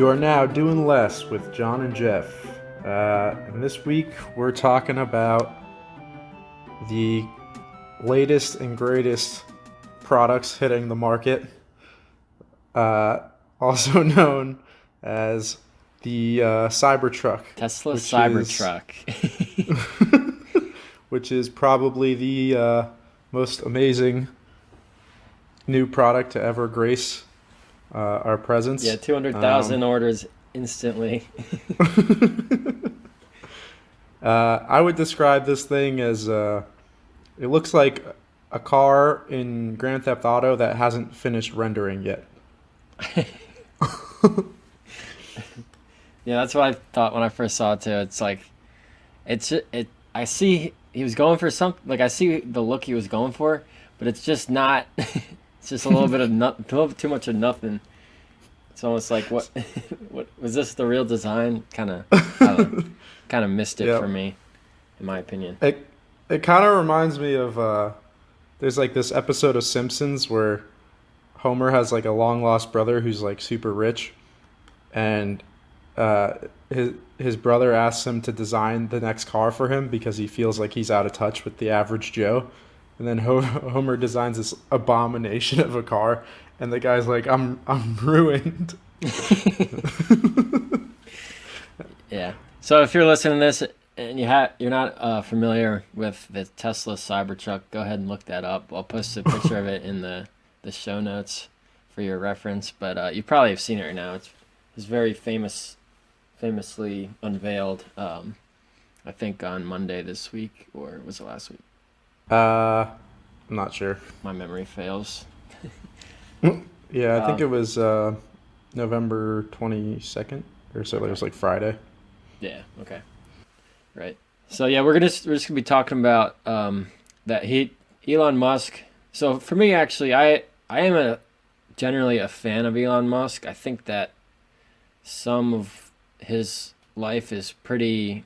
You are now doing less with John and Jeff. And this week we're talking about the latest and greatest products hitting the market, also known as the Cybertruck. Tesla Cybertruck. Which is probably the most amazing new product to ever grace our presence. Yeah, 200,000 orders instantly. I would describe this thing as it looks like a car in Grand Theft Auto that hasn't finished rendering yet. Yeah, that's what I thought when I first saw it too. It's like, I see he was going for something. Like I see the look he was going for, but it's just not. It's just a little bit of a little too much of nothing. It's almost like what was this the real design? Kind of missed it for me, in my opinion. It kind of reminds me of there's like this episode of Simpsons where Homer has like a long lost brother who's like super rich, and his brother asks him to design the next car for him because he feels like he's out of touch with the average Joe. And then Homer designs this abomination of a car, and the guy's like, "I'm ruined." Yeah. So if you're listening to this and you're not familiar with the Tesla Cybertruck, go ahead and look that up. I'll post a picture of it in the show notes for your reference. But you probably have seen it right now. It's very famously unveiled. I think on Monday this week, or was it last week? I'm not sure. My memory fails. Yeah, I think it was November 22nd or so. It was like Friday. Yeah. Okay. Right. So yeah, we're just gonna be talking about that Elon Musk. So for me, actually, I am generally a fan of Elon Musk. I think that some of his life is pretty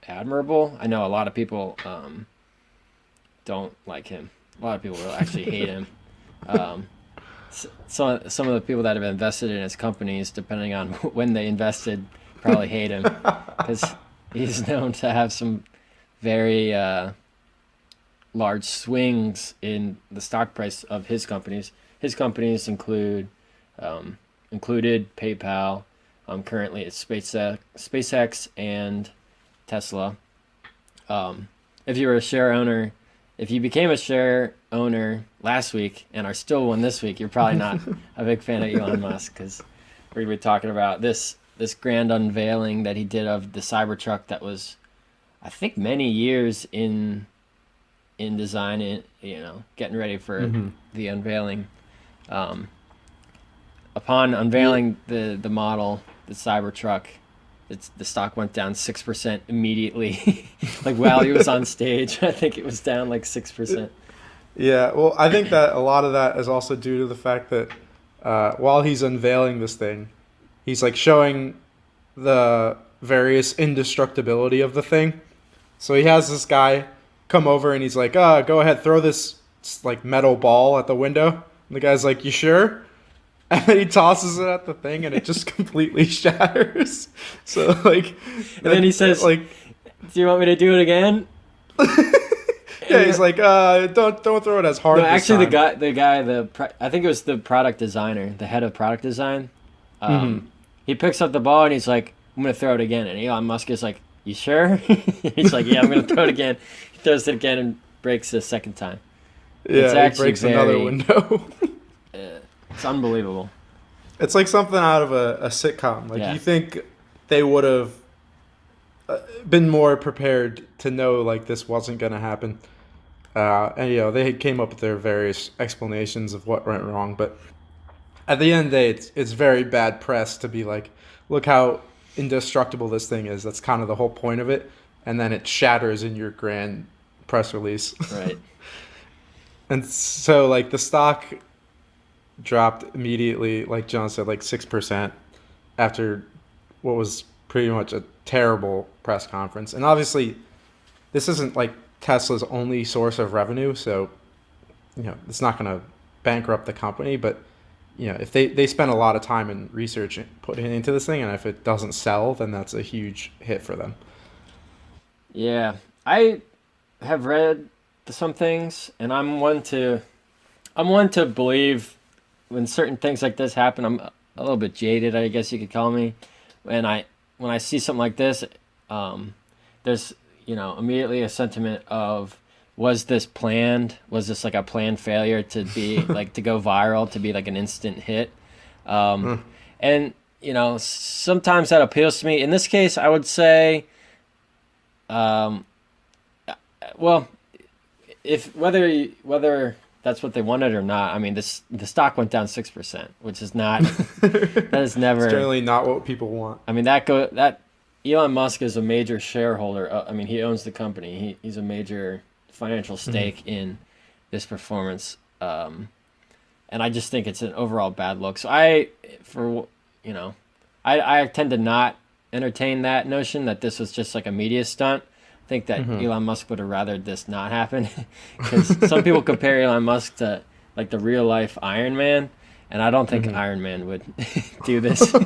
admirable. I know a lot of people don't like him. A lot of people will actually hate him. Some of the people that have invested in his companies, depending on when they invested, probably hate him because he's known to have some very large swings in the stock price of his companies. His companies included PayPal. Currently, it's SpaceX and Tesla. If you were a share owner. If you became a share owner last week and are still one this week, you're probably not a big fan of Elon Musk because we're going to be talking about this grand unveiling that he did of the Cybertruck that was, I think, many years in design, getting ready for the unveiling. Upon unveiling the model, the Cybertruck, the stock went down 6% immediately. Like while he was on stage, I think it was down like 6%. Yeah, well, I think that a lot of that is also due to the fact that while he's unveiling this thing, he's like showing the various indestructibility of the thing. So he has this guy come over and he's like, go ahead, throw this like metal ball at the window. And the guy's like, you sure? And then he tosses it at the thing, and it just completely shatters. So, like... And then he says, like, do you want me to do it again? Yeah, he's like, don't throw it as hard. No, actually, I think it was the product designer, the head of product design. He picks up the ball, and he's like, I'm going to throw it again. And Elon Musk is like, you sure? He's like, yeah, I'm going to throw it again. He throws it again and breaks it a second time. Yeah, he breaks another window. It's unbelievable. It's like something out of a sitcom. Like, you think they would have been more prepared to know, like, this wasn't going to happen. And, they came up with their various explanations of what went wrong. But at the end of the day, it's very bad press to be like, look how indestructible this thing is. That's kind of the whole point of it. And then it shatters in your grand press release. Right. And so, like, the stock dropped immediately, like John said, like 6% after what was pretty much a terrible press conference. And obviously, this isn't like Tesla's only source of revenue, so it's not going to bankrupt the company. But if they spend a lot of time and research putting into this thing, and if it doesn't sell, then that's a huge hit for them. Yeah, I have read some things, and I'm one to believe when certain things like this happen. I'm a little bit jaded, I guess you could call me. When I see something like this, there's immediately a sentiment of, was this planned? Was this like a planned failure to be like to go viral, to be like an instant hit? Mm. And sometimes that appeals to me. In this case, I would say, um, well, if whether that's what they wanted or not. I mean, the stock went down 6%, which is not that is never. It's generally not what people want. I mean, that Elon Musk is a major shareholder. I mean, he owns the company. He's a major financial stake in this performance. And I just think it's an overall bad look. So I tend to not entertain that notion that this was just like a media stunt. I think that Elon Musk would have rather this not happen, because some people compare Elon Musk to like the real life Iron Man, and I don't think Iron Man would do this. I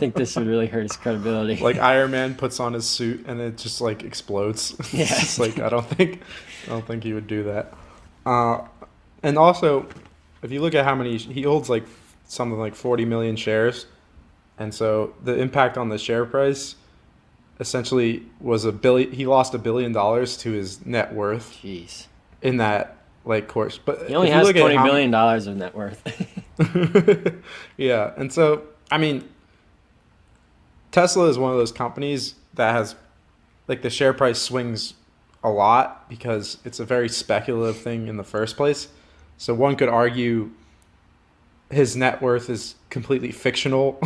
think this would really hurt his credibility. Like Iron Man puts on his suit and it just like explodes. Yeah. It's just like I don't think he would do that. And also, if you look at how many he holds, like something like 40 million shares, and so the impact on the share price essentially was he lost $1 billion to his net worth. Jeez. In that like course, but he only has $20 billion of net worth. Yeah, and so I mean, Tesla is one of those companies that has like the share price swings a lot because it's a very speculative thing in the first place. So one could argue his net worth is completely fictional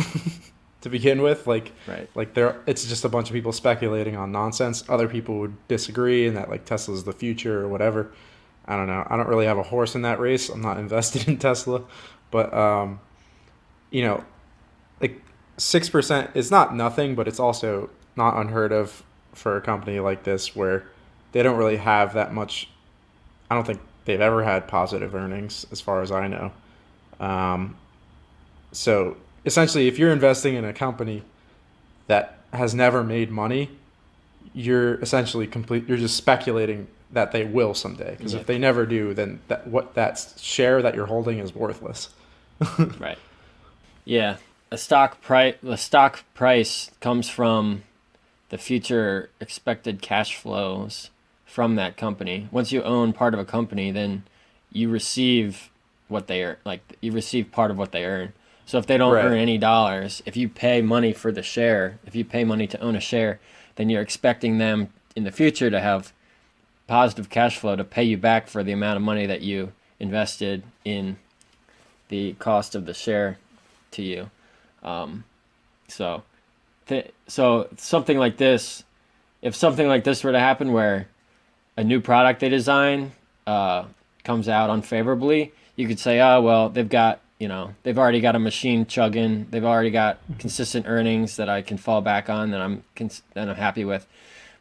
to begin with. Like it's just a bunch of people speculating on nonsense. Other people would disagree and that like Tesla's the future or whatever. I don't know. I don't really have a horse in that race. I'm not invested in Tesla, but like 6% is not nothing, but it's also not unheard of for a company like this where they don't really have that much. I don't think they've ever had positive earnings as far as I know. So essentially, if you're investing in a company that has never made money, you're essentially you're just speculating that they will someday. Because if they never do, then that share that you're holding is worthless. Right. Yeah. The stock price comes from the future expected cash flows from that company. Once you own part of a company, then you receive what they earn. Like you receive part of what they earn. So if they don't earn any dollars, if you pay money for the share, if you pay money to own a share, then you're expecting them in the future to have positive cash flow to pay you back for the amount of money that you invested in the cost of the share to you. So something like this, if something like this were to happen where a new product they design comes out unfavorably, you could say, oh, well, they've already got a machine chugging. They've already got consistent earnings that I can fall back on that I'm happy with.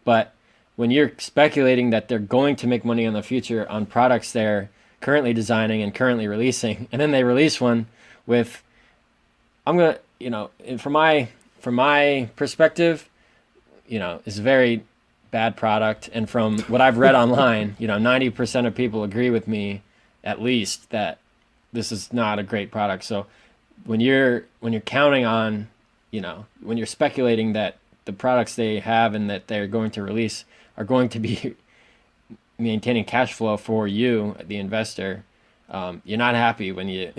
But when you're speculating that they're going to make money in the future on products they're currently designing and currently releasing, and then they release one with, from my perspective, it's a very bad product. And from what I've read online, 90% of people agree with me, at least, that this is not a great product. So when you're counting on, when you're speculating that the products they have and that they're going to release are going to be maintaining cash flow for you, the investor, you're not happy when you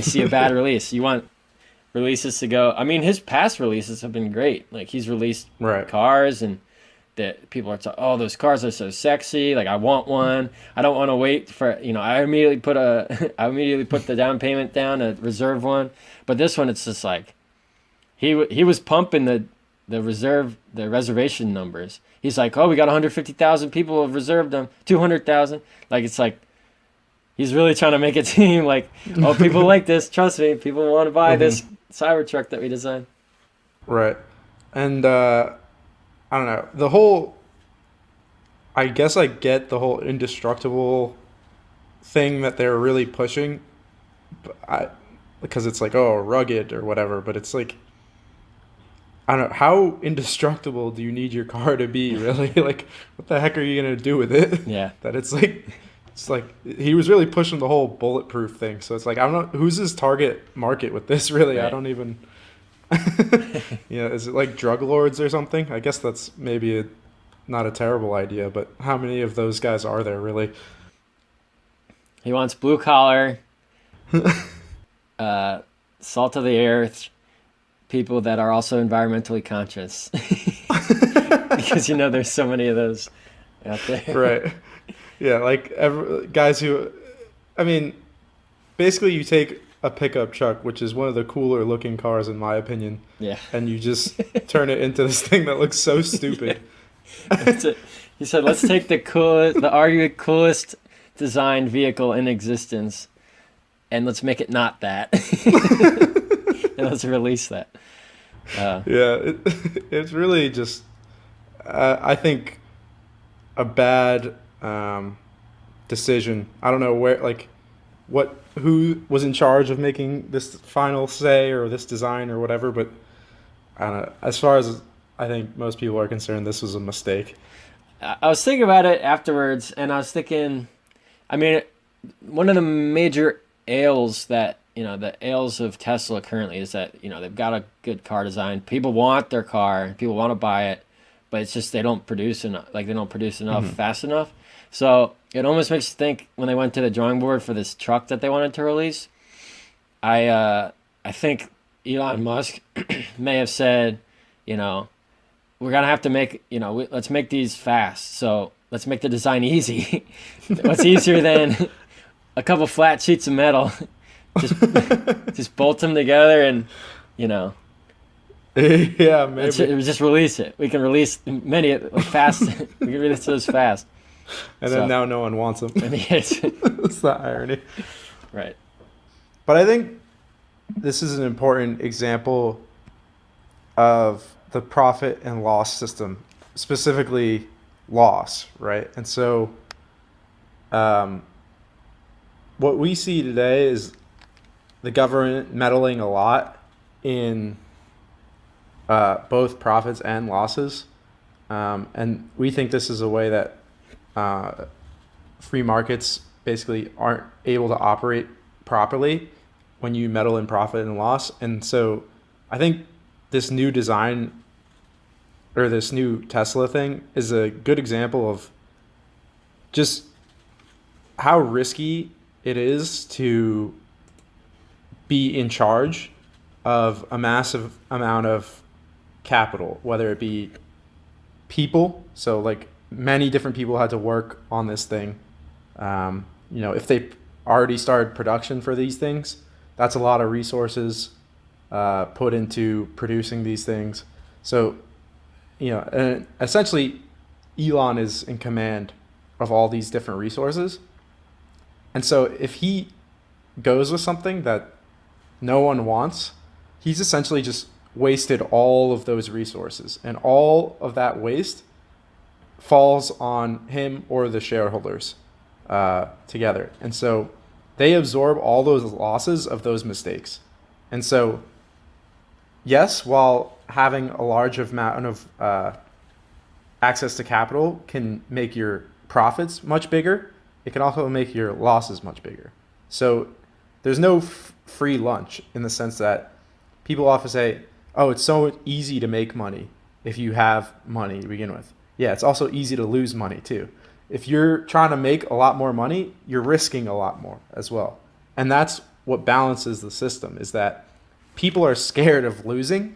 see a bad release. You want releases to go. I mean, his past releases have been great. Like he's released cars and that people are oh, those cars are so sexy. Like I want one. I don't want to wait for, I immediately put the down payment down to reserve one. But this one, it's just like, he was pumping the reservation numbers. He's like, oh, we got 150,000 people have reserved them, 200,000. Like, it's like, he's really trying to make it seem like, oh, people like this. Trust me, people want to buy this Cybertruck that we designed. Right. And, I don't know. I guess I get the whole indestructible thing that they're really pushing. But because it's like, oh, rugged or whatever, but it's like, I don't know, how indestructible do you need your car to be, really? Like, what the heck are you gonna do with it? Yeah. That it's like he was really pushing the whole bulletproof thing. So it's like, I don't know who's his target market with this, really. I Right. don't even. Is it like drug lords or something? I guess that's maybe not a terrible idea, but how many of those guys are there, really? He wants blue collar, salt of the earth people that are also environmentally conscious, because there's so many of those out there. Right. Yeah, like guys who, I mean, basically you take a pickup truck, which is one of the cooler looking cars in my opinion, Yeah. and you just turn it into this thing that looks so stupid. He said, let's take the arguably coolest designed vehicle in existence, and let's make it not that, and let's release that. Yeah, it's really just, I think, a bad decision. I don't know who was in charge of making this final say or this design or whatever, but I don't know. As far as I think most people are concerned, this was a mistake. I was thinking about it afterwards, and I was thinking, I mean, one of the major ails the ails of Tesla currently is that, they've got a good car design. People want their car, people want to buy it, but it's just they don't produce enough, fast enough. So it almost makes you think when they went to the drawing board for this truck that they wanted to release, I think Elon Musk may have said, we're going to have to make, let's make these fast. So let's make the design easy. What's easier than a couple flat sheets of metal? Just bolt them together and, Yeah, maybe. let's just release it. We can release many fast. We can release those fast. And then now no one wants them. Yes. That's the irony. Right. But I think this is an important example of the profit and loss system, specifically loss, right? And so what we see today is the government meddling a lot in both profits and losses. And we think this is a way that free markets basically aren't able to operate properly when you meddle in profit and loss. And so I think this new design or this new Tesla thing is a good example of just how risky it is to be in charge of a massive amount of capital, whether it be people. So like many different people had to work on this thing. If they already started production for these things, that's a lot of resources put into producing these things. So, and essentially Elon is in command of all these different resources. And so if he goes with something that no one wants, he's essentially just wasted all of those resources, and all of that waste falls on him or the shareholders together. And so they absorb all those losses of those mistakes. And so, yes, while having a large amount of access to capital can make your profits much bigger, it can also make your losses much bigger. So there's no free lunch in the sense that people often say, oh, it's so easy to make money if you have money to begin with. Yeah, it's also easy to lose money too. If you're trying to make a lot more money, you're risking a lot more as well. And that's what balances the system, is that people are scared of losing,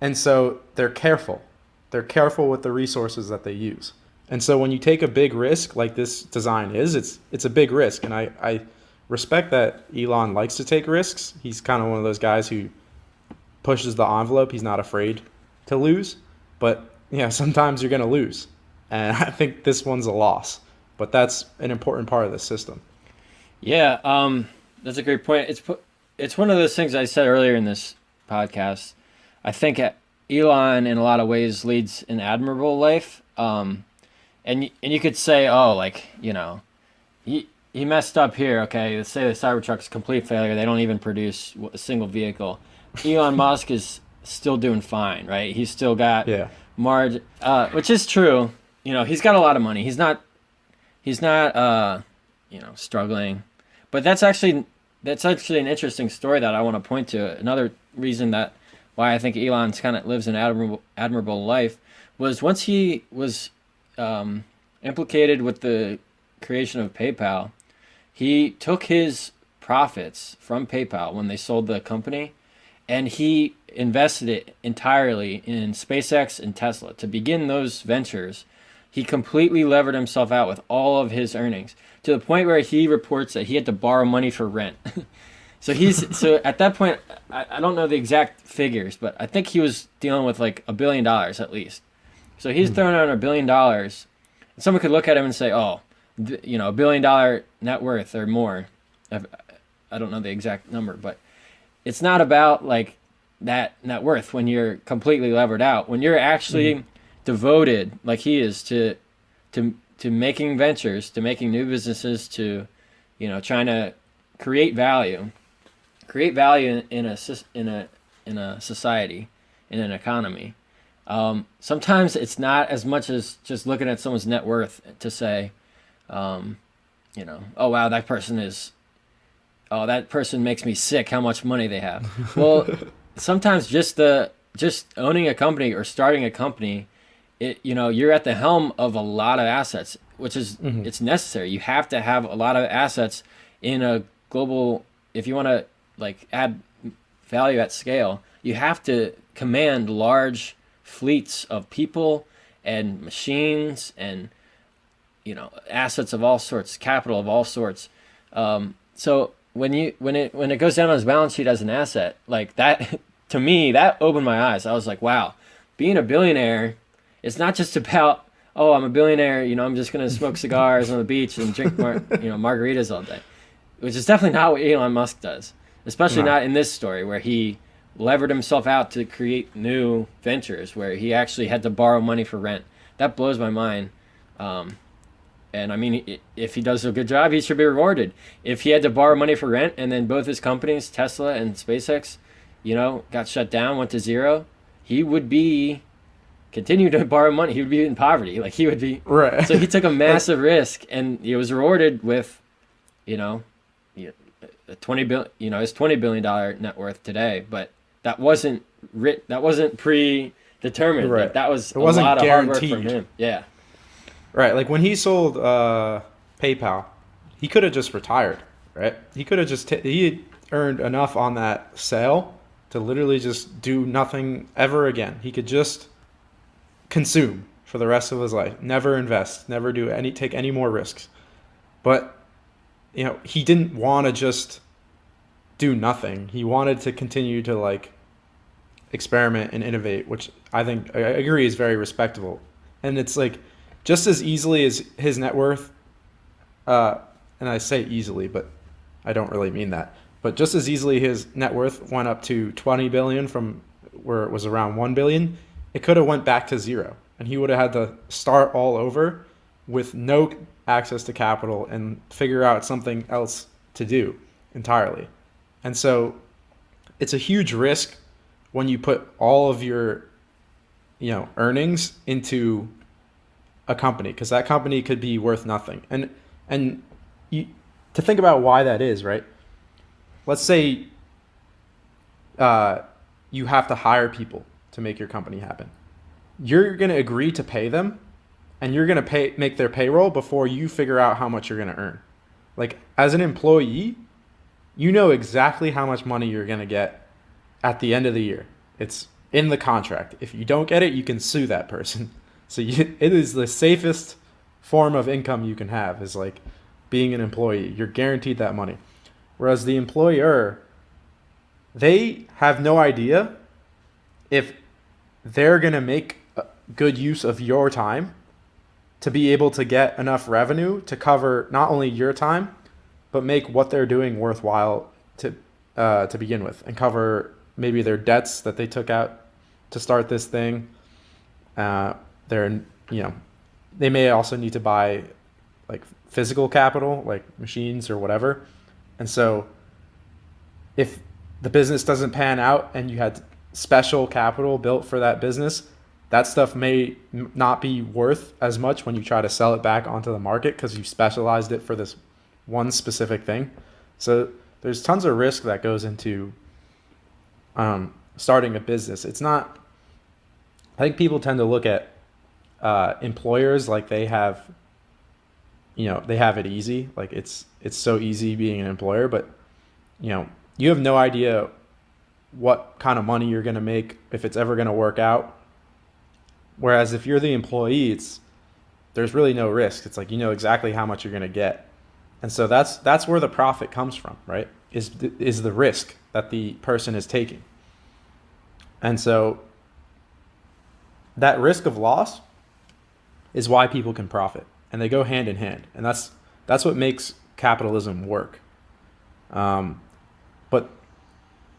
and so they're careful. They're careful with the resources that they use. And so when you take a big risk like this design is, it's a big risk. And I respect that Elon likes to take risks. He's kind of one of those guys who pushes the envelope. He's not afraid to lose. But sometimes you're going to lose. And I think this one's a loss. But that's an important part of the system. Yeah, that's a great point. It's one of those things I said earlier in this podcast. I think Elon, in a lot of ways, leads an admirable life. And you could say, he messed up here. Okay, let's say the Cybertruck's a complete failure. They don't even produce a single vehicle. Elon Musk is still doing fine, right? He's still got Yeah. margin, which is true. You know, he's got a lot of money. He's not struggling. But that's actually an interesting story that I want to point to. Another reason that why I think Elon's kind of lives an admirable life was once he was implicated with the creation of PayPal, he took his profits from PayPal when they sold the company and he invested it entirely in SpaceX and Tesla. To begin those ventures, he completely levered himself out with all of his earnings to the point where he reports that he had to borrow money for rent. So at that point, I don't know the exact figures, but I think he was dealing with like $1 billion at least. So he's throwing out $1 billion. Someone could look at him and say, "Oh, $1 billion net worth or more." I don't know the exact number, but it's not about like that net worth when you're completely levered out. When you're actually devoted, like he is, to making ventures, to making new businesses, to trying to create value in a society, in an economy. Sometimes it's not as much as just looking at someone's net worth to say, oh wow, that person makes me sick. How much money they have? Well, sometimes just owning a company or starting a company, you're at the helm of a lot of assets, which is it's necessary. You have to have a lot of assets in a global. If you want to like add value at scale, you have to command large fleets of people and machines and assets of all sorts, capital of all sorts. So when it goes down on his balance sheet as an asset like that, to me that opened my eyes. I was like, wow, being a billionaire, it's not just about, oh, I'm a billionaire, I'm just gonna smoke cigars on the beach and drink margaritas all day, which is definitely not what Elon Musk does, especially not in this story where he levered himself out to create new ventures where he actually had to borrow money for rent. That blows my mind. And I mean, if he does a good job, he should be rewarded. If he had to borrow money for rent and then both his companies, Tesla and SpaceX, got shut down, went to zero, he would be continue to borrow money. He would be in poverty. Like he would be. Right. So he took a massive risk and he was rewarded with, a his $20 billion net worth today, but that wasn't predetermined. Right. Like that was it wasn't a lot guaranteed. of hard work from him. Yeah. Right. Like when he sold PayPal, he could have just retired. Right. He could have just he had earned enough on that sale to literally just do nothing ever again. He could just consume for the rest of his life, never invest, never take any more risks. But he didn't want to just do nothing. He wanted to continue to like experiment and innovate, which I agree is very respectable. And it's like just as easily as his net worth, and I say easily, but I don't really mean that. But just as easily his net worth went up to 20 billion from where it was around 1 billion, it could have went back to zero, and he would have had to start all over with no access to capital and figure out something else to do entirely. And so it's a huge risk when you put all of your earnings into a company, because that company could be worth nothing. And you, to think about why that is, right? Let's say you have to hire people to make your company happen. You're going to agree to pay them, and you're going to make their payroll before you figure out how much you're going to earn. Like as an employee, you know exactly how much money you're going to get at the end of the year. It's in the contract. If you don't get it, you can sue that person. So it is the safest form of income you can have, is like being an employee. You're guaranteed that money. Whereas the employer, they have no idea if they're going to make good use of your time to be able to get enough revenue to cover not only your time, but make what they're doing worthwhile to begin with, and cover maybe their debts that they took out to start this thing. They may also need to buy like physical capital, like machines or whatever. And so if the business doesn't pan out and you had special capital built for that business, that stuff may not be worth as much when you try to sell it back onto the market because you specialized it for this one specific thing. So there's tons of risk that goes into starting a business. It's not, I think people tend to look at employers like they have, they have it easy. Like it's so easy being an employer, but you have no idea what kind of money you're going to make, if it's ever going to work out. Whereas if you're the employee, there's really no risk. It's like, exactly how much you're going to get. And so that's where the profit comes from, right? Is the risk that the person is taking. And so that risk of loss is why people can profit, and they go hand in hand. And that's what makes capitalism work. But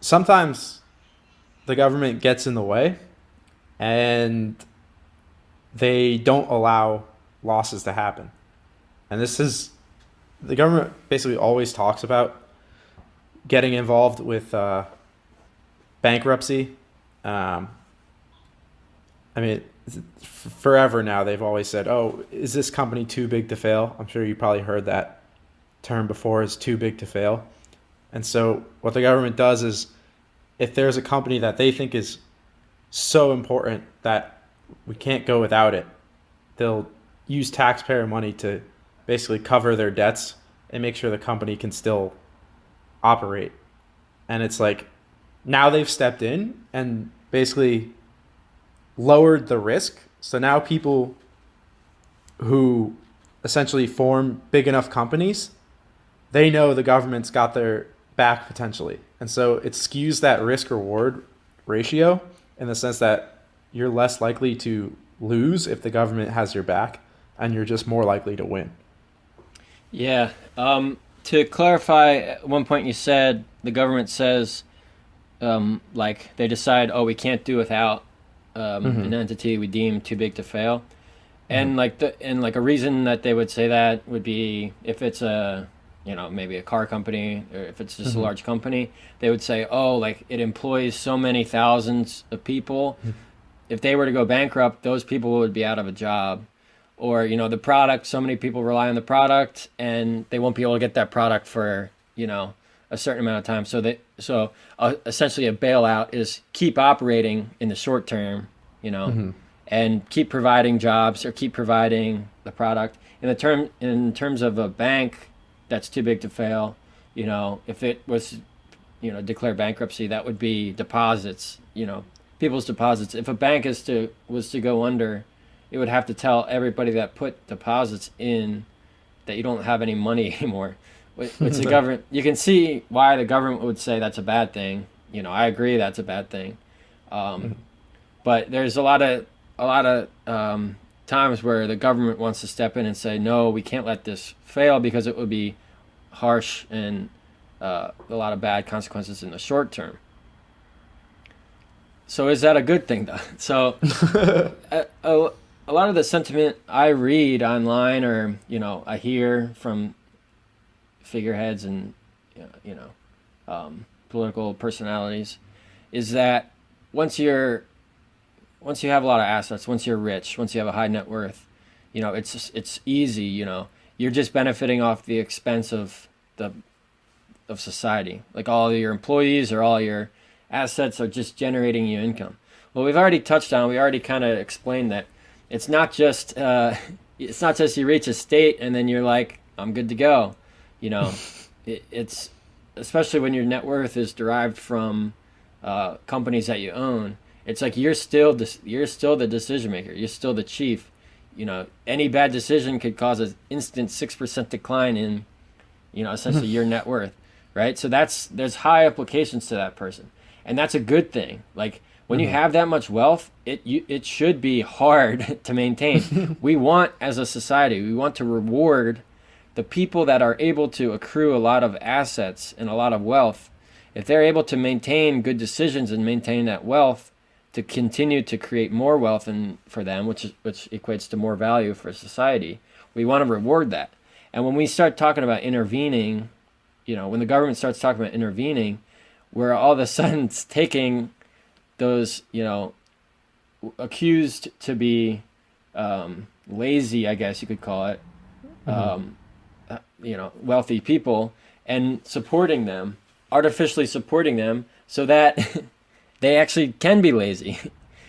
sometimes the government gets in the way and they don't allow losses to happen. And the government basically always talks about getting involved with bankruptcy. Forever now, they've always said, oh, is this company too big to fail? I'm sure you probably heard that term before, is too big to fail. And so what the government does is, if there's a company that they think is so important that we can't go without it, they'll use taxpayer money to basically cover their debts and make sure the company can still operate. And it's like, now they've stepped in and basically lowered the risk. So now people who essentially form big enough companies, they know the government's got their back potentially. And so it skews that risk reward ratio in the sense that you're less likely to lose if the government has your back, and you're just more likely to win. Yeah. To clarify, at one point you said the government says, like they decide, oh, we can't do without an entity we deem too big to fail, and like a reason that they would say that would be if it's maybe a car company, or if it's just a large company, they would say, oh, like it employs so many thousands of people. If they were to go bankrupt, those people would be out of a job. Or, the product, so many people rely on the product and they won't be able to get that product for, a certain amount of time. So essentially a bailout is keep operating in the short term, and keep providing jobs or keep providing the product. In terms of a bank that's too big to fail, if it was, declare bankruptcy, that would be deposits, people's deposits. If a bank was to go under, it would have to tell everybody that put deposits in that you don't have any money anymore. Which the government, you can see why the government would say that's a bad thing. I agree that's a bad thing. But there's a lot of times where the government wants to step in and say, no, we can't let this fail because it would be harsh and a lot of bad consequences in the short term. So is that a good thing, though? So a lot of the sentiment I read online, or I hear from figureheads and political personalities, is that once you have a lot of assets, once you're rich, once you have a high net worth, it's easy. You're just benefiting off the expense of society. Like all of your employees or all your assets are just generating you income. Well, we already kind of explained that it's not just you reach a state and then you're like, I'm good to go. It's especially when your net worth is derived from companies that you own. It's like you're still the decision maker. You're still the chief. Any bad decision could cause an instant 6% decline in, essentially your net worth, right? So there's high implications to that person, and that's a good thing. Like when you have that much wealth, it should be hard to maintain. We want, as a society, we want to reward the people that are able to accrue a lot of assets and a lot of wealth. If they're able to maintain good decisions and maintain that wealth, to continue to create more wealth for them, which equates to more value for society, we want to reward that. And when we start talking about intervening, when the government starts talking about intervening, we're all of a sudden taking those, accused to be lazy, I guess you could call it, wealthy people, and supporting them, artificially supporting them, so that they actually can be lazy.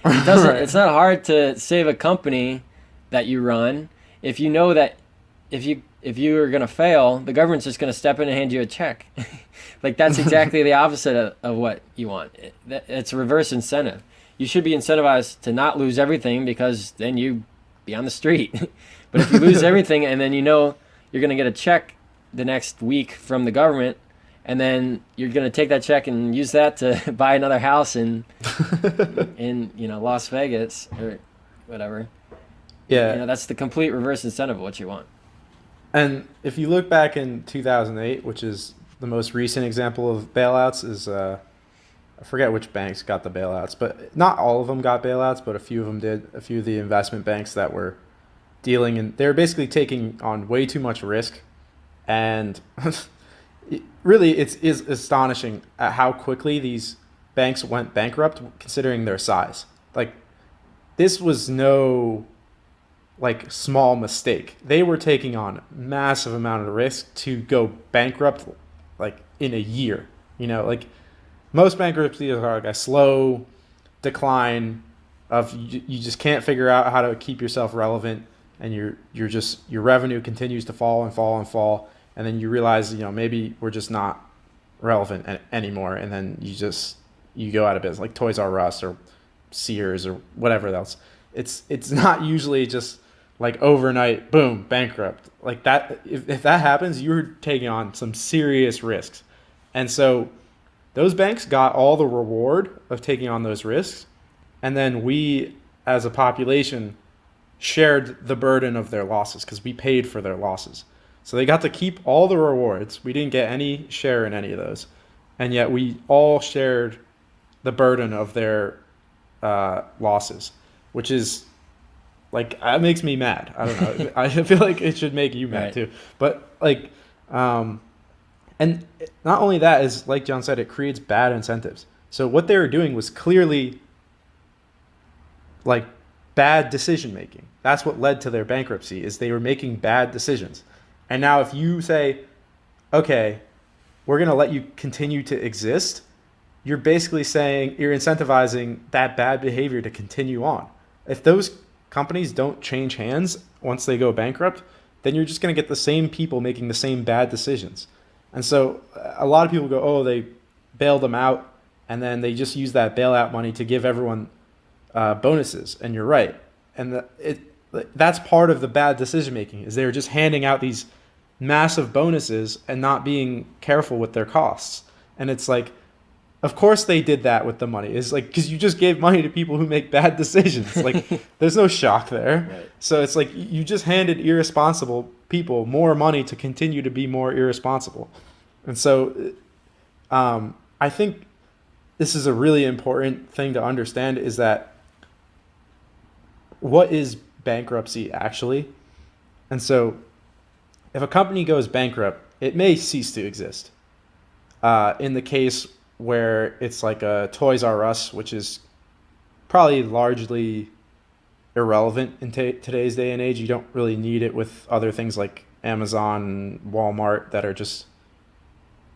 It's not hard to save a company that you run if you know that if you are going to fail, the government's just going to step in and hand you a check. Like, that's exactly the opposite of what you want. It's a reverse incentive. You should be incentivized to not lose everything, because then you be on the street. But if you lose everything and then you're going to get a check the next week from the government, and then you're going to take that check and use that to buy another house in Las Vegas or whatever. Yeah. That's the complete reverse incentive of what you want. And if you look back in 2008, which is the most recent example of bailouts, is I forget which banks got the bailouts, but not all of them got bailouts, but a few of them did. A few of the investment banks that were dealing in, they were basically taking on way too much risk. And really, it's astonishing at how quickly these banks went bankrupt, considering their size. Like, this was no small mistake. They were taking on massive amount of risk to go bankrupt in a year. Most bankruptcies are a slow decline of you just can't figure out how to keep yourself relevant, and your revenue continues to fall and fall and fall, and then you realize maybe we're just not relevant anymore, and then you go out of business, like Toys R Us or Sears or whatever else. It's not usually just overnight, boom, bankrupt. Like that, if that happens, you're taking on some serious risks. And so those banks got all the reward of taking on those risks. And then we, as a population, shared the burden of their losses because we paid for their losses. So they got to keep all the rewards. We didn't get any share in any of those. And yet we all shared the burden of their losses, which is that makes me mad. I don't know. I feel like it should make you mad right. too. But and not only that, is like John said, it creates bad incentives. So what they were doing was clearly bad decision making. That's what led to their bankruptcy, is they were making bad decisions. And now if you say, okay, we're going to let you continue to exist, you're basically saying you're incentivizing that bad behavior to continue on. If those companies don't change hands once they go bankrupt, then you're just going to get the same people making the same bad decisions. And so a lot of people go, oh, they bailed them out, and then they just use that bailout money to give everyone bonuses. And you're right. And that's part of the bad decision making, is they're just handing out these massive bonuses and not being careful with their costs. And it's of course they did that with the money. It's because you just gave money to people who make bad decisions. There's no shock there. Right. So it's you just handed irresponsible people more money to continue to be more irresponsible. And so I think this is a really important thing to understand, is that what is bankruptcy actually? And so if a company goes bankrupt, it may cease to exist. In the case where it's a Toys R Us, which is probably largely irrelevant in today's day and age. You don't really need it with other things like Amazon and Walmart that are just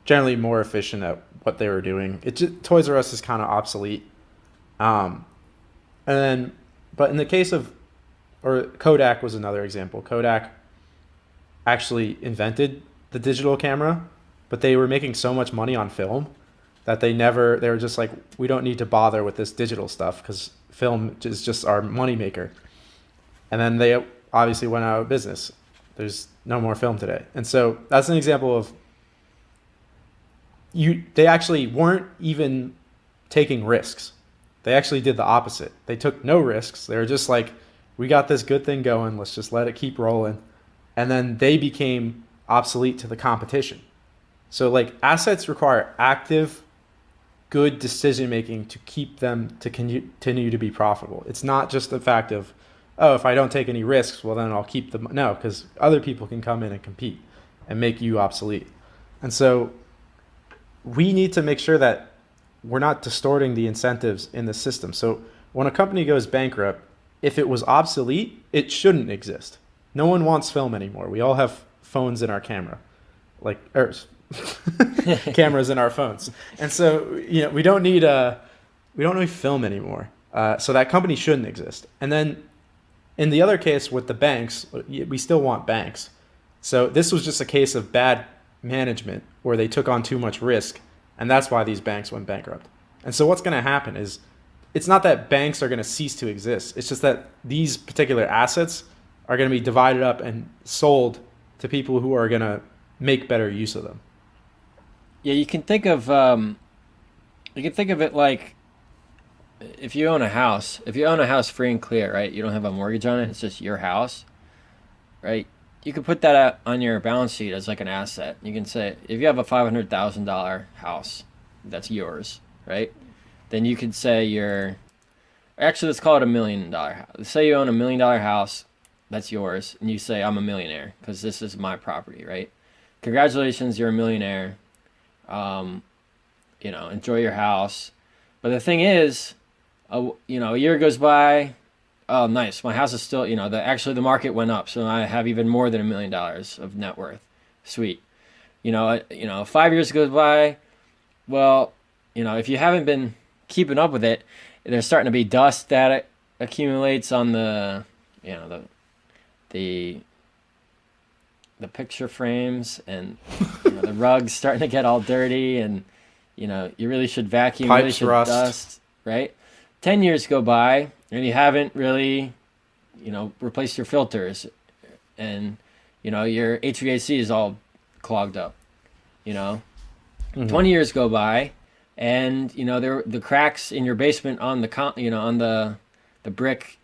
generally more efficient at what they were doing. Toys R Us is kind of obsolete. But in the case of, or Kodak was another example. Kodak actually invented the digital camera, but they were making so much money on film that they were just we don't need to bother with this digital stuff because film is just our moneymaker. And then they obviously went out of business. There's no more film today. And so that's an example of they actually weren't even taking risks. They actually did the opposite. They took no risks. They were just we got this good thing going, let's just let it keep rolling. And then they became obsolete to the competition. So assets require active, good decision making to keep them to continue to be profitable. It's not just the fact of, oh, if I don't take any risks, well, then I'll keep the, no, because other people can come in and compete and make you obsolete. And so we need to make sure that we're not distorting the incentives in the system. So when a company goes bankrupt, if it was obsolete, it shouldn't exist. No one wants film anymore. We all have phones in our camera, like or cameras in our phones, and so we don't need film anymore. So that company shouldn't exist. And then in the other case with the banks, we still want banks. So this was just a case of bad management where they took on too much risk, and that's why these banks went bankrupt. And so what's going to happen is it's not that banks are going to cease to exist. It's just that these particular assets are going to be divided up and sold to people who are going to make better use of them. Yeah, you can think of it like if you own a house free and clear, right? You don't have a mortgage on it. It's just your house, right? You can put that out on your balance sheet as like an asset. You can say if you have a $500,000 house that's yours, right? Then you could say actually let's call it $1 million house. Say you own $1 million house that's yours, and you say I'm a millionaire because this is my property, right? Congratulations, you're a millionaire. Enjoy your house. But the thing is, a year goes by. Oh, nice. My house is still, the market went up, so I have even more than $1 million of net worth. Sweet. 5 years goes by. Well, if you haven't been keeping up with it, there's starting to be dust that accumulates on the picture frames, and the rug's starting to get all dirty, and you really should vacuum. Pipes really should rust. Dust, right? 10 years go by and you haven't really replaced your filters, and your HVAC is all clogged up. 20 years go by, and the cracks in your basement on the brick,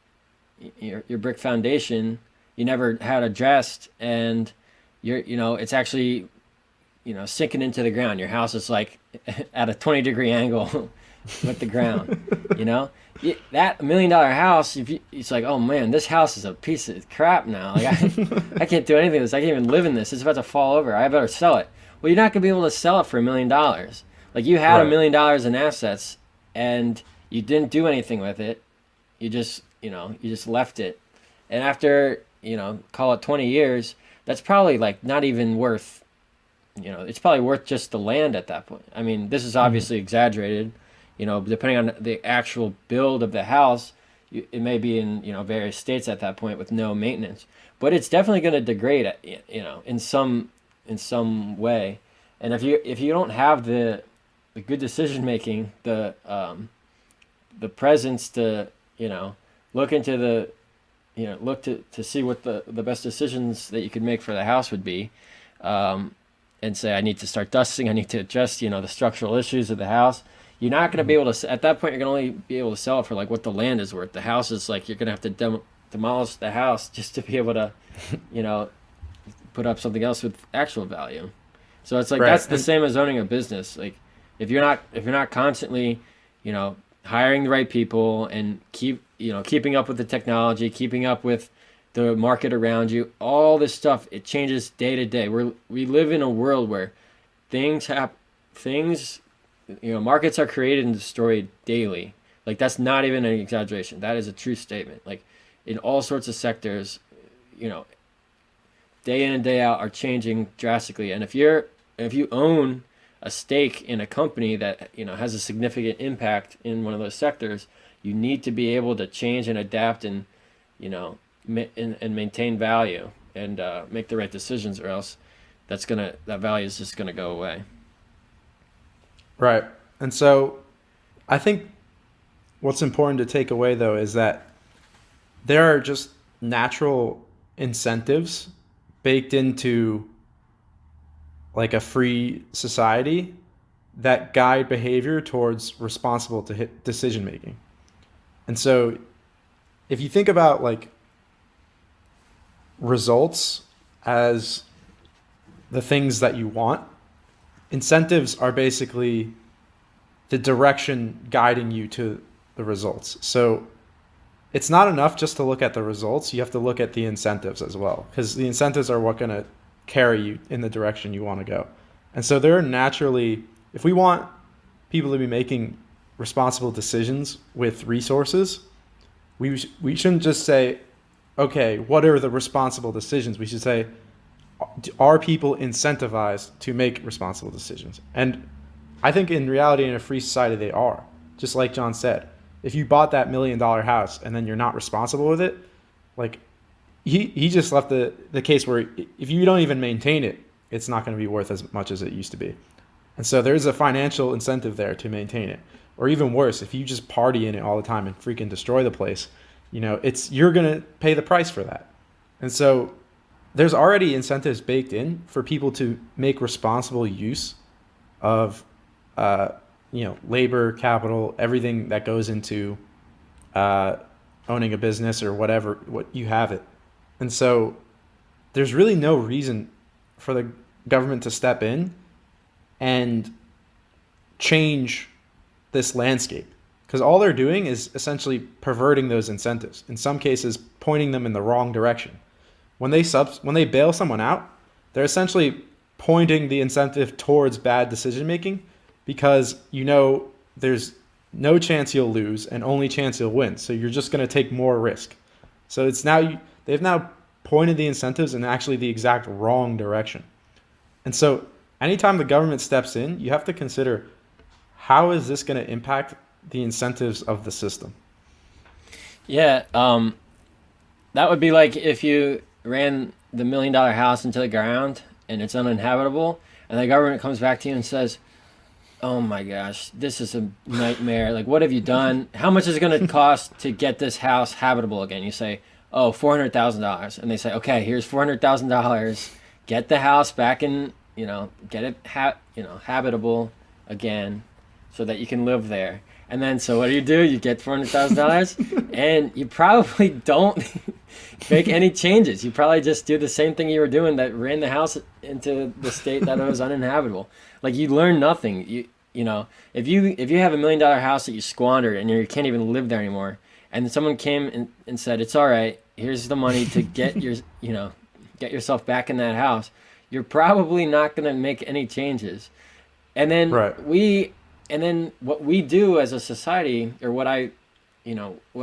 your brick foundation, you never had addressed, and it's actually sinking into the ground. Your house is like at a 20-degree angle with the ground. That $1 million house, it's like, oh man, this house is a piece of crap now. Like I can't do anything with this. I can't even live in this. It's about to fall over. I better sell it. Well, you're not gonna be able to sell it for $1 million. Like you had Right. $1 million in assets, and you didn't do anything with it. You just left it. And after call it 20 years, that's probably like not even worth. It's probably worth just the land at that point. I mean, this is obviously exaggerated. Depending on the actual build of the house, it may be in various states at that point with no maintenance. But it's definitely going to degrade, in some way. And if you don't have the good decision making, the presence to look into look to see what the best decisions that you could make for the house would be, and say I need to start dusting, I need to adjust the structural issues of the house. You're not going to be able to, at that point, you're going to only be able to sell it for like what the land is worth. The house is like, you're going to have to demolish the house just to be able to, put up something else with actual value. So it's like, right. That's the same as owning a business. Like if you're not constantly, hiring the right people and keeping up with the technology, keeping up with the market around you, all this stuff, it changes day to day. We live in a world where markets are created and destroyed daily. Like that's not even an exaggeration. That is a true statement. Like in all sorts of sectors, day in and day out are changing drastically. And if you own a stake in a company that has a significant impact in one of those sectors, you need to be able to change and adapt and and maintain value and make the right decisions, or else that value is just gonna go away. Right. And so I think what's important to take away, though, is that there are just natural incentives baked into like a free society that guide behavior towards responsible decision making. And so if you think about like results as the things that you want, incentives are basically the direction guiding you to the results. So it's not enough just to look at the results. You have to look at the incentives as well, because the incentives are what going to carry you in the direction you want to go. And so they're naturally, if we want people to be making responsible decisions with resources, we shouldn't just say, okay, what are the responsible decisions? We should say, are people incentivized to make responsible decisions? And I think in reality, in a free society, they are. Just like John said, if you bought that $1 million house and then you're not responsible with it, like he just left the case where if you don't even maintain it, it's not going to be worth as much as it used to be. And so there's a financial incentive there to maintain it. Or even worse, if you just party in it all the time and freaking destroy the place, you're going to pay the price for that. And so there's already incentives baked in for people to make responsible use of labor, capital, everything that goes into owning a business or whatever, what you have it. And so there's really no reason for the government to step in and change this landscape, because all they're doing is essentially perverting those incentives, in some cases pointing them in the wrong direction. When they bail someone out, they're essentially pointing the incentive towards bad decision making, because there's no chance you'll lose and only chance you'll win. So you're just going to take more risk. So they've now pointed the incentives in actually the exact wrong direction. And so anytime the government steps in, you have to consider, how is this going to impact the incentives of the system? Yeah, that would be like if you ran the $1 million house into the ground and it's uninhabitable, and the government comes back to you and says, oh my gosh, this is a nightmare. Like, what have you done? How much is it going to cost to get this house habitable again? You say, oh, $400,000. And they say, okay, here's $400,000. Get the house back in, get it habitable again so that you can live there. And then, so what do? You get $400,000 and you probably don't make any changes. You probably just do the same thing you were doing that ran the house into the state that it was uninhabitable. Like, you learn nothing. If you have $1 million house that you squandered and you can't even live there anymore, and someone came and said, it's all right, here's the money to get get yourself back in that house, you're probably not going to make any changes. And then what we do as a society, or what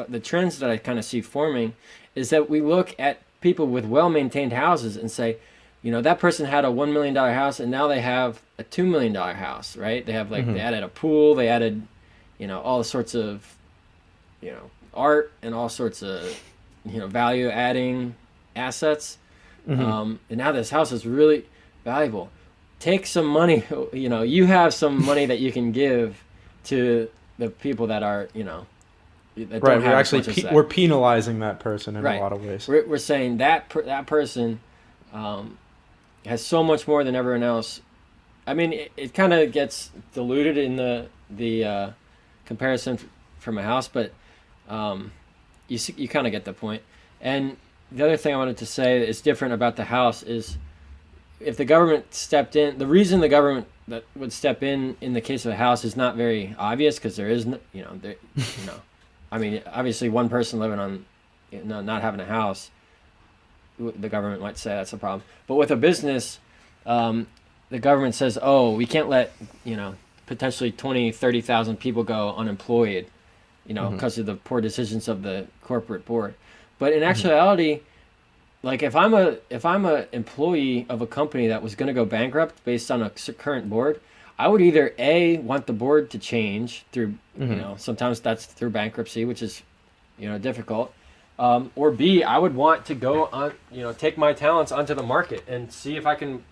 the trends that I kind of see forming, is that we look at people with well-maintained houses and say, that person had a $1 million house and now they have a $2 million house, right? They have they added a pool, they added, all sorts of, art and all sorts of, value adding assets. And now this house is really valuable. Take some money, you have some money that you can give to the people that are, that right. We're actually we're penalizing that person in right. a lot of ways. We're saying that person has so much more than everyone else. I mean, it kind of gets diluted in the comparison from a house, but you kind of get the point. And the other thing I wanted to say that is different about the house is, if the government stepped in, the reason the government that would step in the case of a house is not very obvious, because there is, I mean, obviously one person living on, not having a house, the government might say that's a problem. But with a business, the government says, oh, we can't let, potentially 20, 30,000 people go unemployed, because of the poor decisions of the corporate board. But in actuality, like, if I'm a employee of a company that was going to go bankrupt based on a current board, I would either want the board to change through, sometimes that's through bankruptcy, which is, difficult, or B, I would want to go on, take my talents onto the market and see if I can,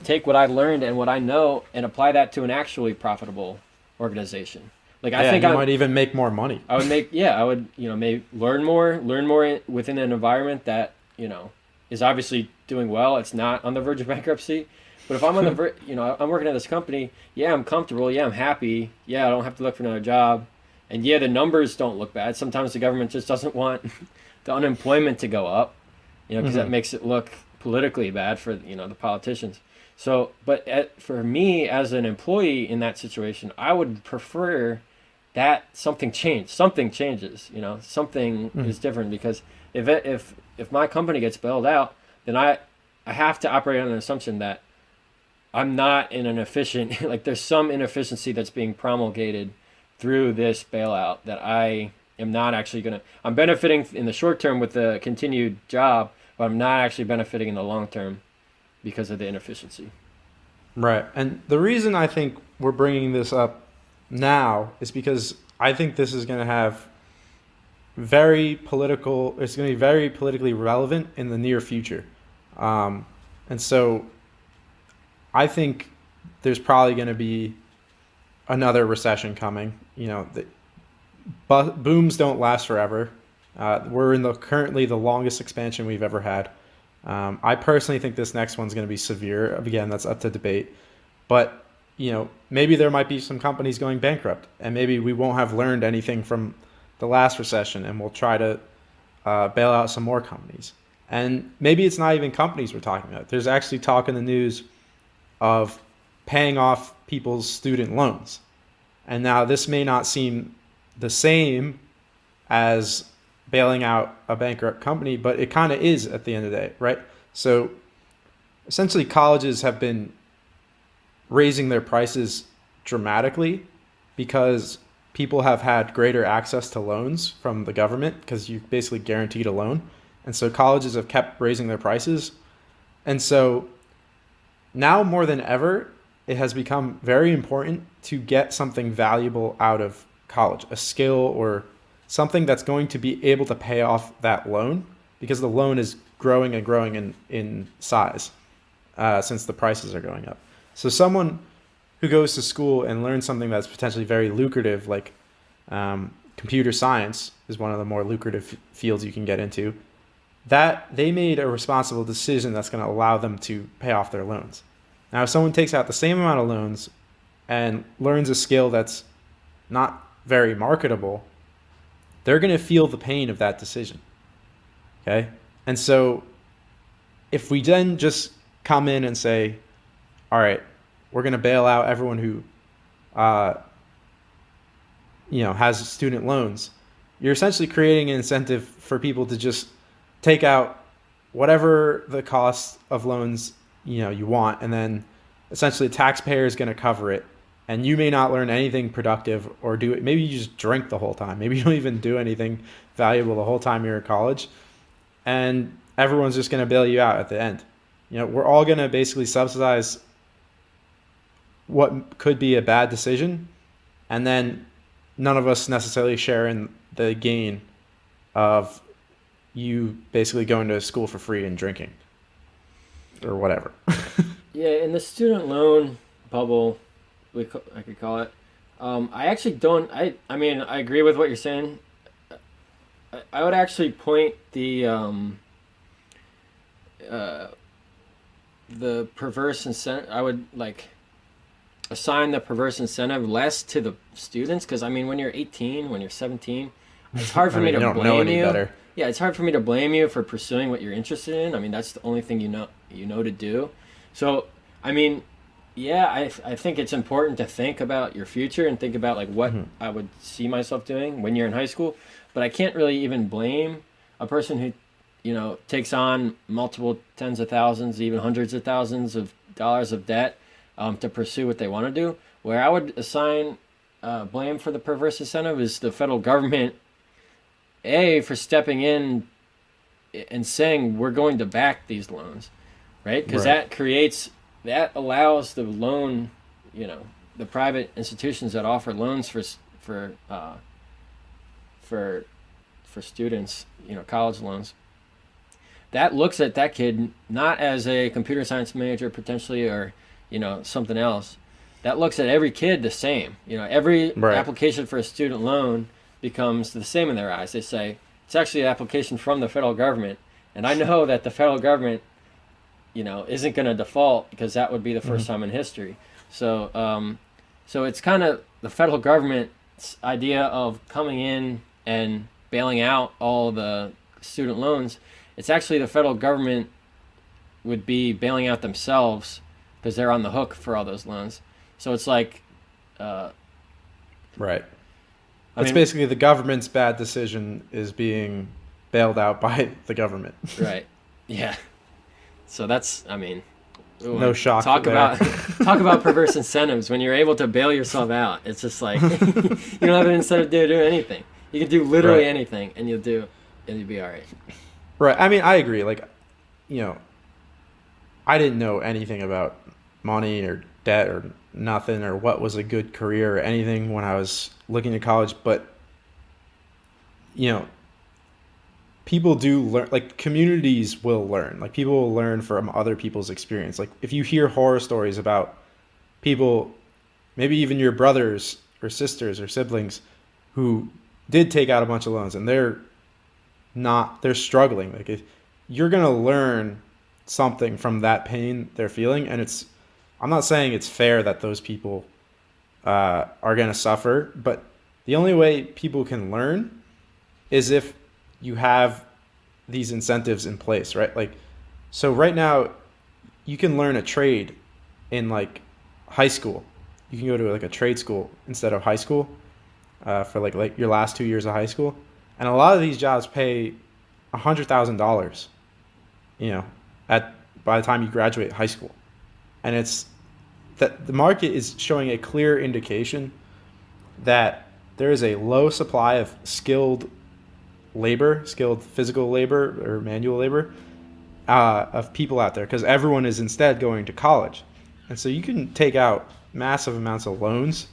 take what I learned and what I know and apply that to an actually profitable organization. Like, I think I might even make more money. I would, maybe learn more within an environment that, is obviously doing well. It's not on the verge of bankruptcy. But if I'm on the I'm working at this company, I'm comfortable, I'm happy, I don't have to look for another job, and the numbers don't look bad. Sometimes the government just doesn't want the unemployment to go up, because that makes it look politically bad for, the politicians. So, but for me as an employee in that situation, I would prefer that something changed. Something changes. Something is different, because if my company gets bailed out, then I have to operate on an assumption that I'm not in an efficient like there's some inefficiency that's being promulgated through this bailout that I am not actually gonna. I'm benefiting in the short term with the continued job, but I'm not actually benefiting in the long term because of the inefficiency. Right. And the reason I think we're bringing this up now is because I think this is going to have it's going to be very politically relevant in the near future. And so I think there's probably going to be another recession coming. Booms don't last forever. We're in currently the longest expansion we've ever had. I personally think this next one's going to be severe. Again, that's up to debate. But, maybe there might be some companies going bankrupt, and maybe we won't have learned anything from the last recession, and we'll try to bail out some more companies. And maybe it's not even companies we're talking about. There's actually talk in the news of paying off people's student loans. And now this may not seem the same as bailing out a bankrupt company, but it kind of is at the end of the day, right? So essentially colleges have been raising their prices dramatically because people have had greater access to loans from the government because you basically guaranteed a loan. And so colleges have kept raising their prices. And so now more than ever, it has become very important to get something valuable out of college, a skill or something that's going to be able to pay off that loan, because the loan is growing and growing in size since the prices are going up. So someone who goes to school and learns something that's potentially very lucrative, like computer science is one of the more lucrative fields you can get into, that they made a responsible decision that's going to allow them to pay off their loans. Now, if someone takes out the same amount of loans and learns a skill that's not very marketable, they're going to feel the pain of that decision. Okay? And so if we then just come in and say, all right, we're going to bail out everyone who has student loans, you're essentially creating an incentive for people to just take out whatever the cost of loans you want, and then essentially the taxpayer is going to cover it, and you may not learn anything productive or do it. Maybe you just drink the whole time. Maybe you don't even do anything valuable the whole time you're at college, and everyone's just going to bail you out at the end. We're all going to basically subsidize what could be a bad decision, and then none of us necessarily share in the gain of you basically going to school for free and drinking or whatever. Yeah, in the student loan bubble, I could call it. I actually don't. I mean, I agree with what you're saying. I would actually point the perverse incentive. I would assign the perverse incentive less to the students, because I mean, when you're 18, when you're 17, it's hard for me to blame you. Better. Yeah, it's hard for me to blame you for pursuing what you're interested in. I mean, that's the only thing you know to do. So, I mean, yeah, I think it's important to think about your future and think about what I would see myself doing when you're in high school. But I can't really even blame a person who, takes on multiple tens of thousands, even hundreds of thousands of dollars of debt to pursue what they want to do. Where I would assign blame for the perverse incentive is the federal government, for stepping in and saying we're going to back these loans, right? Because that allows the loan, the private institutions that offer loans for students, college loans. That looks at that kid not as a computer science major potentially, or something else. That looks at every kid the same. Every application for a student loan becomes the same in their eyes. They say it's actually an application from the federal government, and I know that the federal government, isn't going to default, because that would be the first time in history. So, so it's kind of the federal government's idea of coming in and bailing out all the student loans. It's actually the federal government would be bailing out themselves, because they're on the hook for all those loans. So it's right. I It's mean, basically the government's bad decision is being bailed out by the government. right. Yeah. So that's, I mean, No shock talk there. about talk about perverse incentives. When you're able to bail yourself out, it's just like you don't have an incentive to do anything. You can do literally Right. anything, and you'll be all right. Right. I mean, I agree. Like, you know, I didn't know anything about money or debt or nothing or what was a good career or anything when I was looking at college. But, you know, people do learn, like, communities will learn. Like, people will learn from other people's experience. Like, if you hear horror stories about people, maybe even your brothers or sisters or siblings who did take out a bunch of loans and they're struggling. Like, if you're going to learn something from that pain they're feeling, and I'm not saying it's fair that those people are going to suffer, but the only way people can learn is if you have these incentives in place, right? Like, so right now you can learn a trade in like high school. You can go to like a trade school instead of high school for like your last 2 years of high school, and a lot of these jobs pay $100,000, you know, at by the time you graduate high school, and it's that the market is showing a clear indication that there is a low supply of skilled physical labor or manual labor of people out there because everyone is instead going to college, and so you can take out massive amounts of loans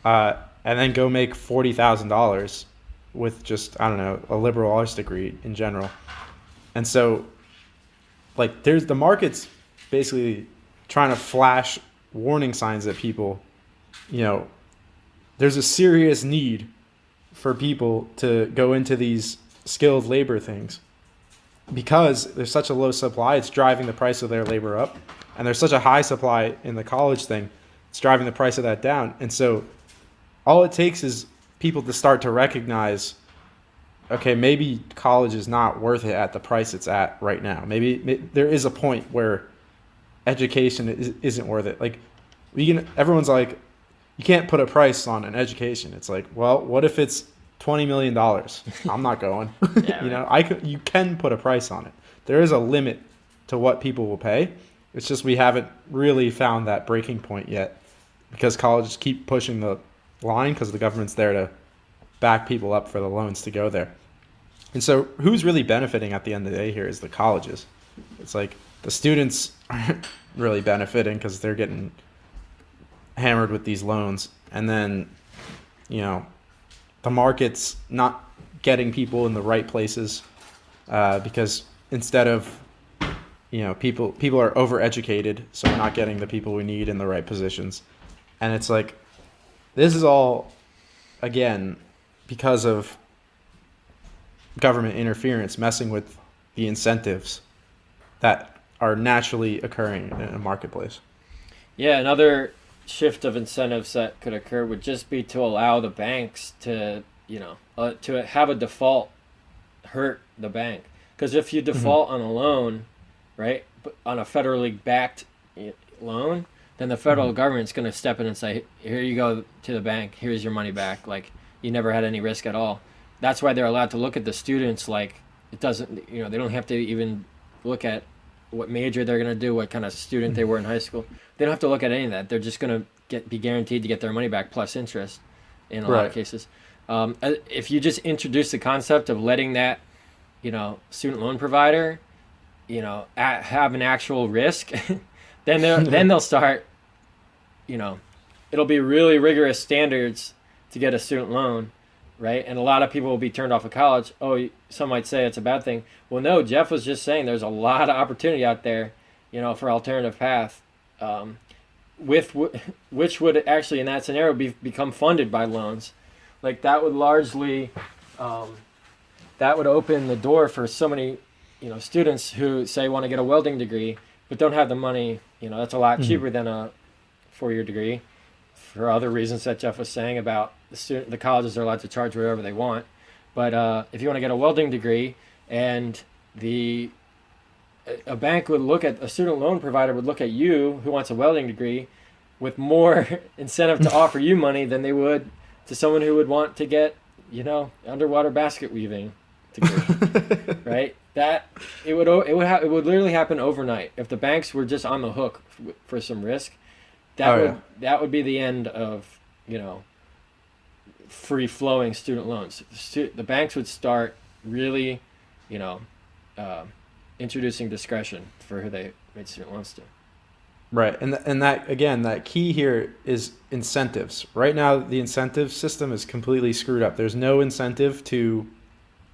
and then go make $40,000 with just, I don't know, a liberal arts degree in general. And so, like, the market's basically trying to flash warning signs at people. You know, there's a serious need for people to go into these skilled labor things because there's such a low supply. It's driving the price of their labor up, and there's such a high supply in the college thing. It's driving the price of that down. And so all it takes is people to start to recognize, okay, maybe college is not worth it at the price it's at right now. Maybe there is a point where education isn't worth it. Like, everyone's like, you can't put a price on an education. It's like, well, what if it's $20 million? I'm not going. Yeah, You right. know, you can put a price on it. There is a limit to what people will pay. It's just we haven't really found that breaking point yet because colleges keep pushing the line because the government's there to back people up for the loans to go there. And so who's really benefiting at the end of the day here is the colleges. It's like the students aren't really benefiting because they're getting hammered with these loans. And then, you know, the market's not getting people in the right places because instead of, you know, people are overeducated, so we're not getting the people we need in the right positions. And it's like, this is all, again, because of government interference messing with the incentives that are naturally occurring in a marketplace. Yeah, another shift of incentives that could occur would just be to allow the banks to, to have a default hurt the bank. Because if you default on a loan, right, on a federally backed loan, then the federal government's going to step in and say, here you go to the bank, here's your money back. Like, you never had any risk at all. That's why they're allowed to look at the students like it doesn't, they don't have to even look at what major they're going to do, what kind of student they were in high school. They don't have to look at any of that. They're just going to be guaranteed to get their money back plus interest in a lot of cases. If you just introduce the concept of letting that, student loan provider, have an actual risk, then they'll start, it'll be really rigorous standards to get a student loan, right? And a lot of people will be turned off of college. Oh, some might say it's a bad thing. Well, no, Jeff was just saying there's a lot of opportunity out there, for alternative path, which would actually in that scenario become funded by loans. Like that would largely, that would open the door for so many, students who say want to get a welding degree but don't have the money. That's a lot cheaper than a 4-year degree for other reasons that Jeff was saying about the colleges are allowed to charge whatever they want. But if you want to get a welding degree and a bank would look at, a student loan provider would look at you who wants a welding degree with more incentive to offer you money than they would to someone who would want to get, underwater basket weaving degree, right? That it would literally happen overnight if the banks were just on the hook for some risk. That would be the end of free flowing student loans. The banks would start really, introducing discretion for who they made student loans to. Right, and that again, that key here is incentives. Right now, the incentive system is completely screwed up. There's no incentive to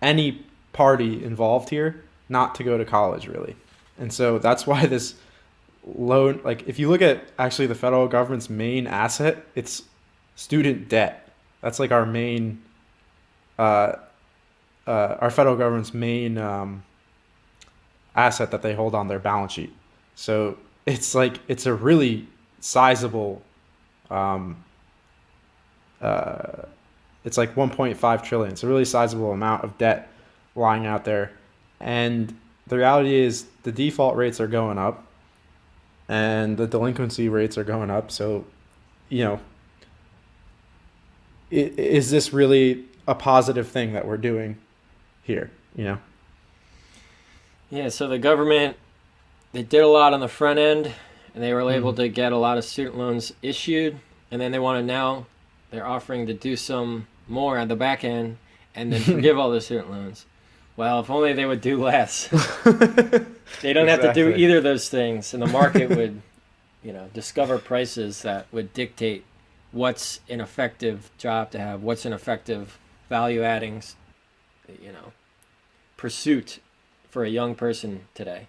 any party involved here not to go to college, really, and so that's why this loan, like if you look at actually the federal government's main asset, it's student debt. That's like our main, our federal government's main asset that they hold on their balance sheet. So it's a really sizable, it's like 1.5 trillion. It's a really sizable amount of debt lying out there. And the reality is the default rates are going up and the delinquency rates are going up. So, is this really a positive thing that we're doing here, Yeah, so the government, they did a lot on the front end, and they were able to get a lot of student loans issued, and then they're offering to do some more on the back end and then forgive all the student loans. Well, if only they would do less. They don't have to do either of those things, and the market would, discover prices that would dictate what's an effective job to have, what's an effective value-adding, pursuit for a young person today.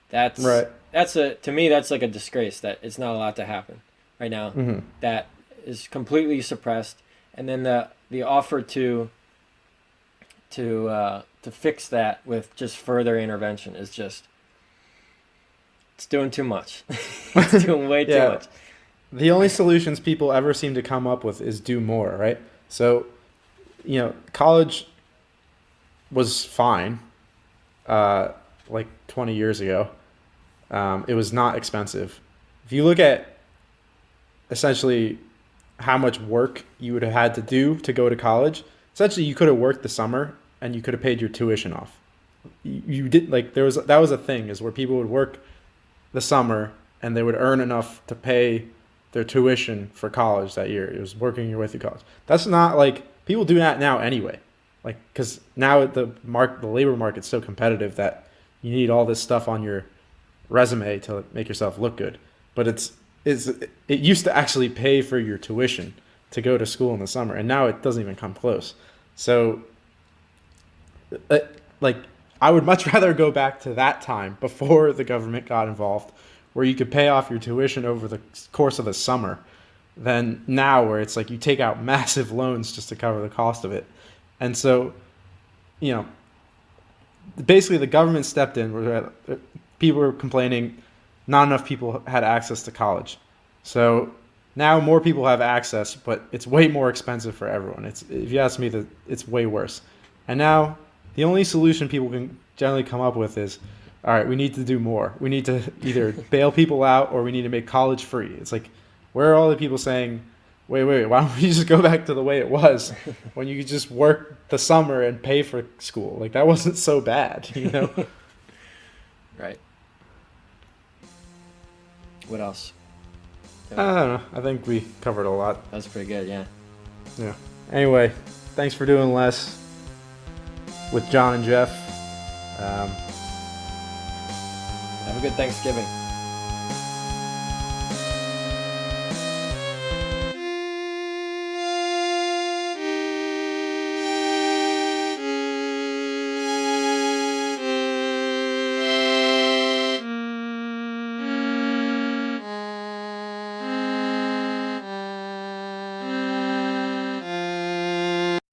That's right. To me, that's like a disgrace that it's not allowed to happen right now. Mm-hmm. That is completely suppressed, and then the offer to fix that with just further intervention is just, it's doing too much. It's doing way too much. The only solutions people ever seem to come up with is do more, right? So, college was fine, like 20 years ago. It was not expensive. If you look at essentially how much work you would have had to do to go to college, essentially you could have worked the summer and you could have paid your tuition off. You did, like, that was a thing, is where people would work the summer and they would earn enough to pay their tuition for college that year. It was working your way through college. That's not, like, people do that now anyway. Like, because now the labor market's so competitive that you need all this stuff on your resume to make yourself look good. But it used to actually pay for your tuition to go to school in the summer, and now it doesn't even come close. So, I would much rather go back to that time before the government got involved, where you could pay off your tuition over the course of the summer, than now, where it's like you take out massive loans just to cover the cost of it. And so, basically the government stepped in. People were complaining not enough people had access to college. So now more people have access, but it's way more expensive for everyone. If you ask me, it's way worse. And now the only solution people can generally come up with is, all right, we need to do more. We need to either bail people out or we need to make college free. It's like, where are all the people saying, wait, why don't we just go back to the way it was when you could just work the summer and pay for school? Like, that wasn't so bad, Right. What else? I don't know. I think we covered a lot. That's pretty good, yeah. Yeah. Anyway, thanks for doing Less with John and Jeff. Have a good Thanksgiving.